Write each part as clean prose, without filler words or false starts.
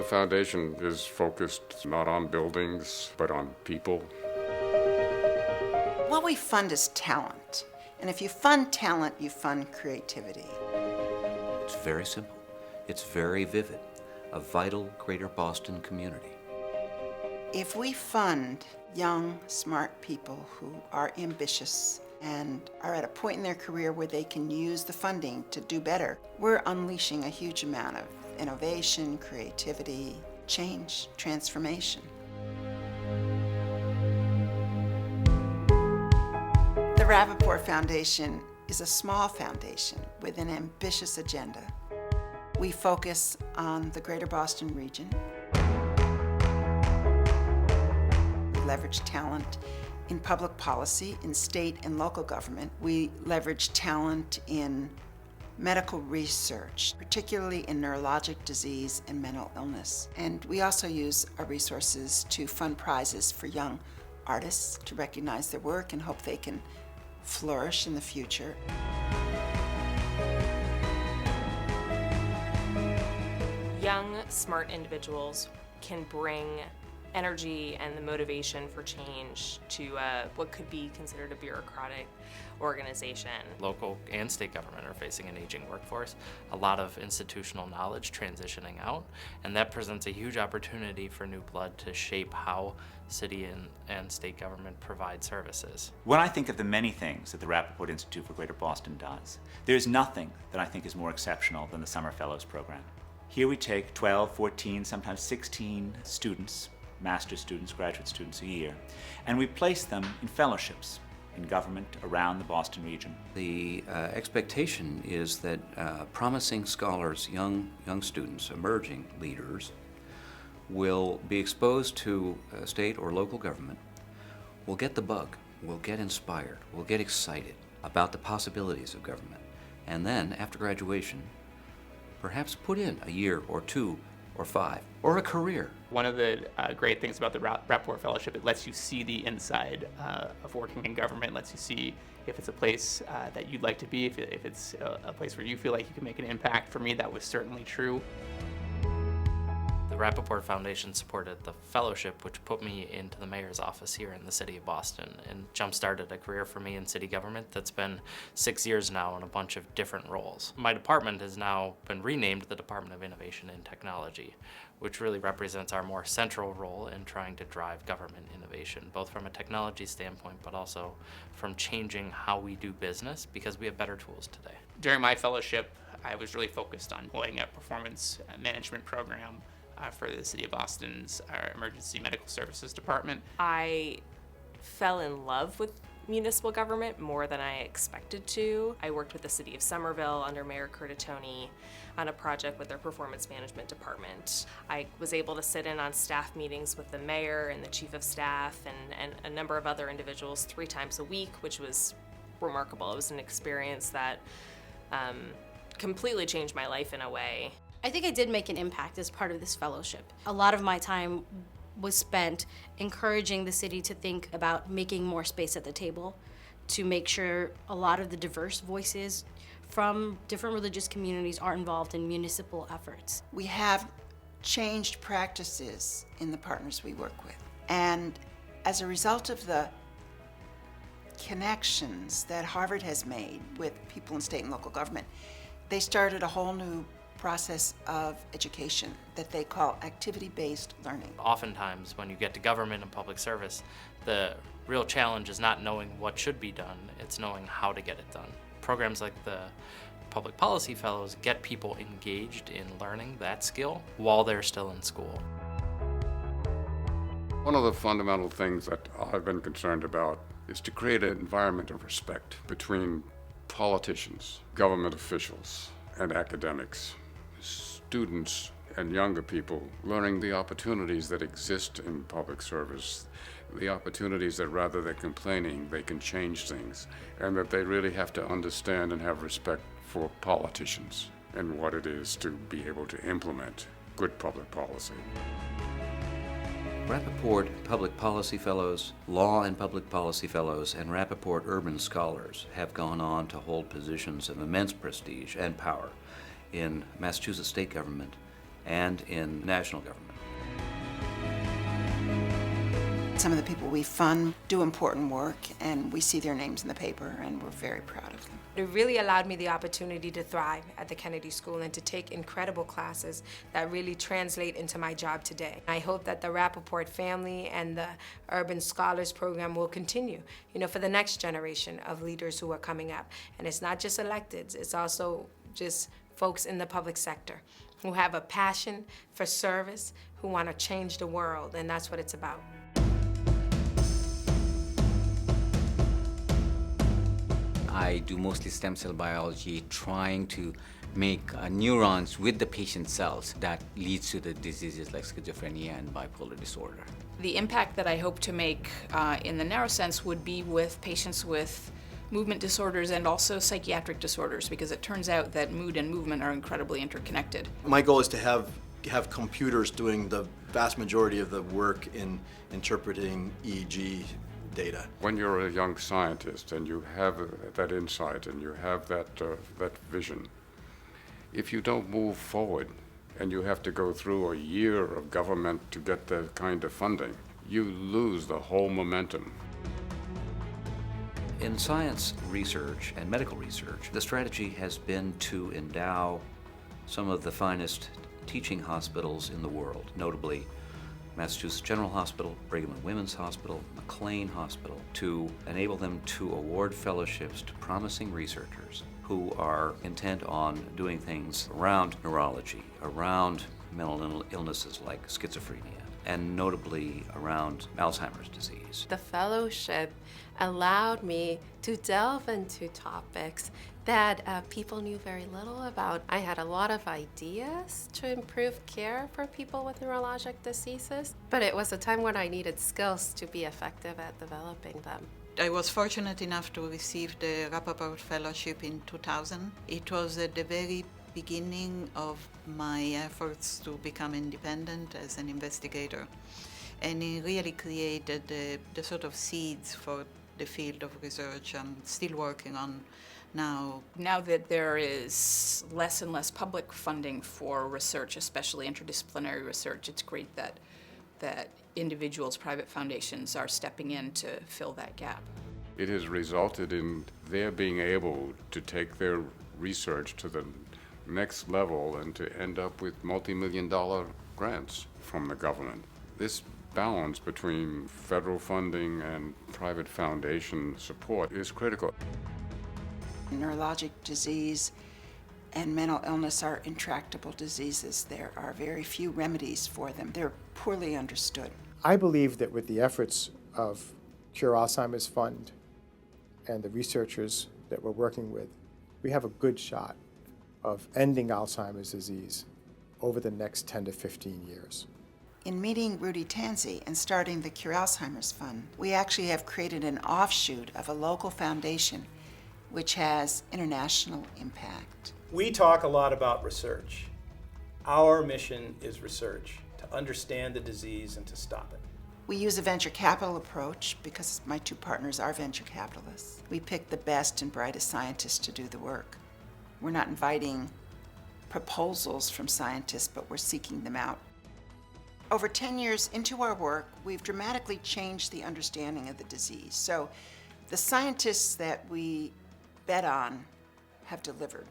foundation is focused not on buildings, but on people. What we fund is talent. And if you fund talent, you fund creativity. It's very simple. It's very vivid. A vital Greater Boston community. If we fund young, smart people who are ambitious and are at a point in their career where they can use the funding to do better, we're unleashing a huge amount of innovation, creativity, change, transformation. The Rappaport Foundation is a small foundation with an ambitious agenda. We focus on the Greater Boston region. We leverage talent in public policy, in state and local government. We leverage talent in medical research, particularly in neurologic disease and mental illness. And we also use our resources to fund prizes for young artists to recognize their work and hope they can flourish in the future. Young, smart individuals can bring energy and the motivation for change to what could be considered a bureaucratic organization. Local and state government are facing an aging workforce, a lot of institutional knowledge transitioning out, and that presents a huge opportunity for new blood to shape how city and state government provide services. When I think of the many things that the Rappaport Institute for Greater Boston does, there's nothing that I think is more exceptional than the Summer Fellows program. Here we take 12, 14, sometimes 16 students, master's students, graduate students a year, and we place them in fellowships in government around the Boston region. The expectation is that promising scholars, young students, emerging leaders, will be exposed to state or local government, will get the bug, will get inspired, will get excited about the possibilities of government, and then, after graduation, perhaps put in a year or 2 or 5, or a career. One of the great things about the Rappaport Fellowship, it lets you see the inside of working in government, lets you see if it's a place that you'd like to be, if it's a place where you feel like you can make an impact. For me, that was certainly true. The Rappaport Foundation supported the fellowship, which put me into the mayor's office here in the city of Boston and jump-started a career for me in city government that's been 6 years now in a bunch of different roles. My department has now been renamed the Department of Innovation and Technology, which really represents our more central role in trying to drive government innovation, both from a technology standpoint, but also from changing how we do business because we have better tools today. During my fellowship, I was really focused on employing a performance management program for the City of Boston's Emergency Medical Services Department. I fell in love with municipal government more than I expected to. I worked with the City of Somerville under Mayor Curtatone on a project with their performance management department. I was able to sit in on staff meetings with the mayor and the chief of staff and a number of other individuals 3 times a week, which was remarkable. It was an experience that completely changed my life in a way. I think I did make an impact as part of this fellowship. A lot of my time was spent encouraging the city to think about making more space at the table, to make sure a lot of the diverse voices from different religious communities are involved in municipal efforts. We have changed practices in the partners we work with. And as a result of the connections that Harvard has made with people in state and local government, they started a whole new process of education that they call activity-based learning. Oftentimes, when you get to government and public service, the real challenge is not knowing what should be done, it's knowing how to get it done. Programs like the Public Policy Fellows get people engaged in learning that skill while they're still in school. One of the fundamental things that I've been concerned about is to create an environment of respect between politicians, government officials, and academics, students and younger people learning the opportunities that exist in public service, the opportunities that rather than complaining, they can change things, and that they really have to understand and have respect for politicians and what it is to be able to implement good public policy. Rappaport Public Policy Fellows, Law and Public Policy Fellows, and Rappaport Urban Scholars have gone on to hold positions of immense prestige and power in Massachusetts state government and in national government. Some of the people we fund do important work, and we see their names in the paper, and we're very proud of them. It really allowed me the opportunity to thrive at the Kennedy School and to take incredible classes that really translate into my job today. I hope that the Rappaport family and the Urban Scholars Program will continue, for the next generation of leaders who are coming up. And it's not just electeds, it's also just folks in the public sector who have a passion for service, who want to change the world, and that's what it's about. I do mostly stem cell biology, trying to make neurons with the patient cells that leads to the diseases like schizophrenia and bipolar disorder. The impact that I hope to make in the narrow sense would be with patients with movement disorders and also psychiatric disorders, because it turns out that mood and movement are incredibly interconnected. My goal is to have computers doing the vast majority of the work in interpreting EEG data. When you're a young scientist and you have that insight and you have that vision, if you don't move forward and you have to go through a year of government to get that kind of funding, you lose the whole momentum. In science research and medical research, the strategy has been to endow some of the finest teaching hospitals in the world, notably Massachusetts General Hospital, Brigham and Women's Hospital, McLean Hospital, to enable them to award fellowships to promising researchers who are intent on doing things around neurology, around mental illnesses like schizophrenia, and notably around Alzheimer's disease. The fellowship allowed me to delve into topics that people knew very little about. I had a lot of ideas to improve care for people with neurologic diseases, but it was a time when I needed skills to be effective at developing them. I was fortunate enough to receive the Rappaport Fellowship in 2000. It was at the very beginning of my efforts to become independent as an investigator, and it really created the sort of seeds for the field of research I'm still working on now. Now that there is less and less public funding for research, especially interdisciplinary research, it's great that individuals, private foundations are stepping in to fill that gap. It has resulted in their being able to take their research to the next level and to end up with multi-million-dollar grants from the government. This balance between federal funding and private foundation support is critical. Neurologic disease and mental illness are intractable diseases. There are very few remedies for them. They're poorly understood. I believe that with the efforts of Cure Alzheimer's Fund and the researchers that we're working with, we have a good shot of ending Alzheimer's disease over the next 10 to 15 years. In meeting Rudy Tanzi and starting the Cure Alzheimer's Fund, we actually have created an offshoot of a local foundation which has international impact. We talk a lot about research. Our mission is research, to understand the disease and to stop it. We use a venture capital approach because my two partners are venture capitalists. We pick the best and brightest scientists to do the work. We're not inviting proposals from scientists, but we're seeking them out. Over 10 years into our work, we've dramatically changed the understanding of the disease. So the scientists that we bet on have delivered.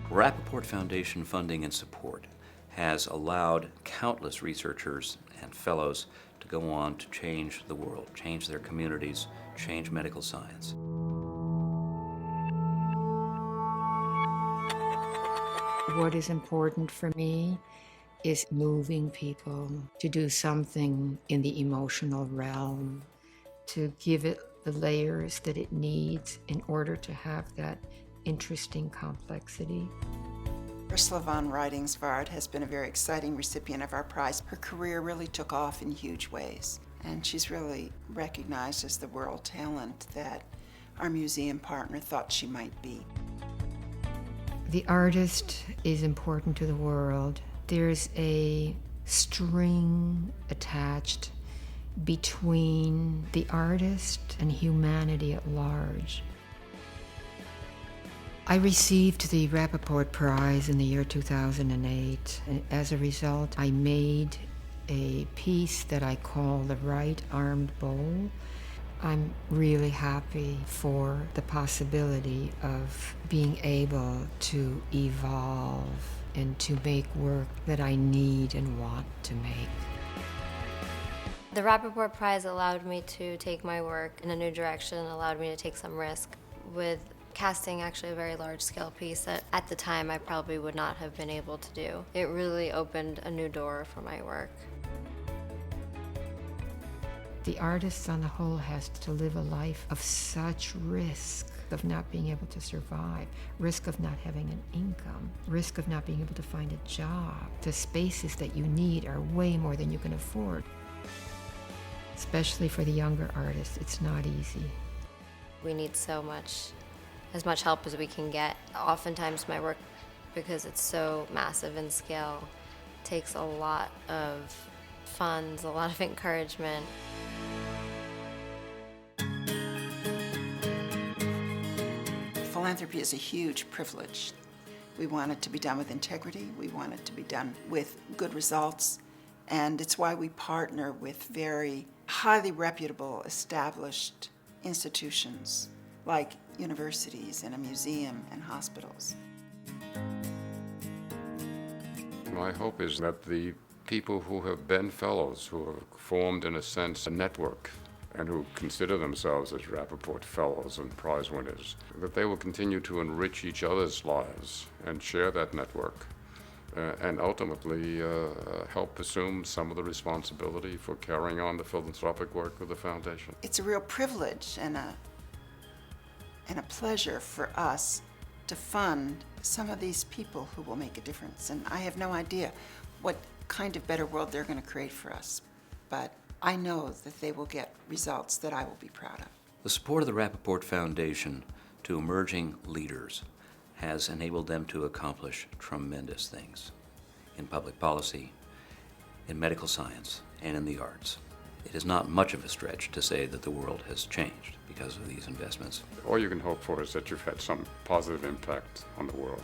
Rappaport Foundation funding and support has allowed countless researchers and fellows to go on to change the world, change their communities, change medical science. What is important for me is moving people to do something in the emotional realm, to give it the layers that it needs in order to have that interesting complexity. Ursula von Reidingsvard has been a very exciting recipient of our prize. Her career really took off in huge ways, and she's really recognized as the world talent that our museum partner thought she might be. The artist is important to the world. There's a string attached between the artist and humanity at large. I received the Rappaport Prize in the year 2008, and as a result, I made a piece that I call the Right-Armed Bowl. I'm really happy for the possibility of being able to evolve and to make work that I need and want to make. The Rappaport Prize allowed me to take my work in a new direction, allowed me to take some risk with casting actually a very large-scale piece that at the time I probably would not have been able to do. It really opened a new door for my work. The artist on the whole has to live a life of such risk of not being able to survive, risk of not having an income, risk of not being able to find a job. The spaces that you need are way more than you can afford. Especially for the younger artists, it's not easy. We need so much, as much help as we can get. Oftentimes my work, because it's so massive in scale, takes a lot of funds, a lot of encouragement. Philanthropy is a huge privilege. We want it to be done with integrity. We want it to be done with good results. And it's why we partner with very highly reputable, established institutions like universities and a museum and hospitals. My hope is that the people who have been fellows, who have formed, in a sense, a network, and who consider themselves as Rappaport Fellows and prize winners, that they will continue to enrich each other's lives and share that network, and ultimately help assume some of the responsibility for carrying on the philanthropic work of the foundation. It's a real privilege and a pleasure for us to fund some of these people who will make a difference. And I have no idea what kind of better world they're going to create for us, but I know that they will get results that I will be proud of. The support of the Rappaport Foundation to emerging leaders has enabled them to accomplish tremendous things in public policy, in medical science, and in the arts. It is not much of a stretch to say that the world has changed because of these investments. All you can hope for is that you've had some positive impact on the world.